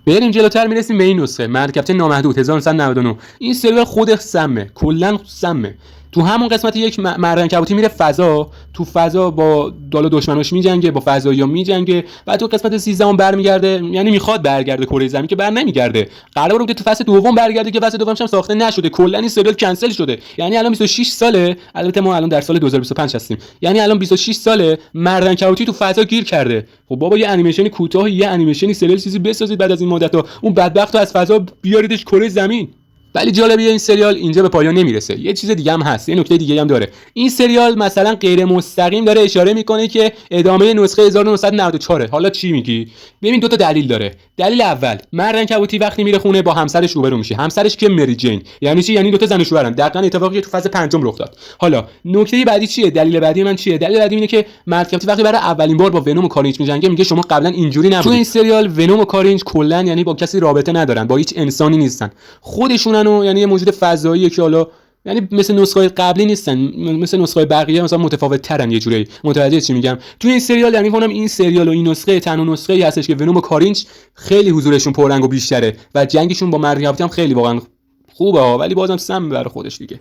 بریم جلوتر میرسیم به این نسخه مرکبچه نامحدود 1999. این سریال خود سمه، کلا سمه. تو همون قسمت یک مردن کبوتی میره فضا، تو فضا با دالا دشمناش میجنگه، با فضایی‌ها میجنگه. بعد تو قسمت 13 اون برمیگرده، یعنی میخواد برگرده کره زمین که بر نمیگرده. قرار بود که تو فصل دوم برگرده که فصل دومش هم ساخته نشده. کلا این سریال کنسل شده. یعنی الان 26 ساله، البته ما الان در سال 2025 هستیم. یعنی الان 26 ساله مردن کبوتی تو فضا گیر کرده. خب بابا یه انیمیشن کوتاه، یه انیمیشن سریال چیزی بسازید بعد از این مدت‌ها. اون بدبختو از فضا بیاریدش کره زمین. ولی جالبیه این سریال اینجا به پایان نمیرسه. یه چیز دیگه هم هست، یه نکته دیگه هم داره. این سریال مثلا غیر مستقیم داره اشاره میکنه که ادامه نسخه 1994. حالا چی میگی؟ ببین دو تا دلیل داره. دلیل اول، مردن کبوتی وقتی میره خونه با همسرش روبرو میشه. همسرش که مری جین. یعنی چی؟ یعنی دو تا زن و شوهرن. دقیقاً اتفاقی که تو فاز پنجم رخ داد. حالا نکته بعدی چیه؟ دلیل بعدی من چیه؟ دلیل بعدی اینه که مردن کبوتی وقتی برای اولین بار با ونوم و کارینج میجنگه میگه شما قبلا اینجوری نبودید. تو این سریال ونوم و کارینج کلا یعنی با کسی رابطه ندارن، با هیچ انسانی نیستن. خودشونن و یعنی یه موجود فضاییه که حالا یعنی مثل نسخه‌های قبلی نیستن، مثل نسخه‌های بقیه مثلا متفاوت ترن یه جوری. متوجه چی میگم؟ تو این سریال یعنی میگم این سریال و این نسخه تنها نسخه‌ای هستش که ونوم و کارینج خیلی حضورشون پررنگ و بیشتره و جنگشون با مردن کبوتی هم خیلی واقعا خوبه، ولی بازم سم برای خودش دیگه.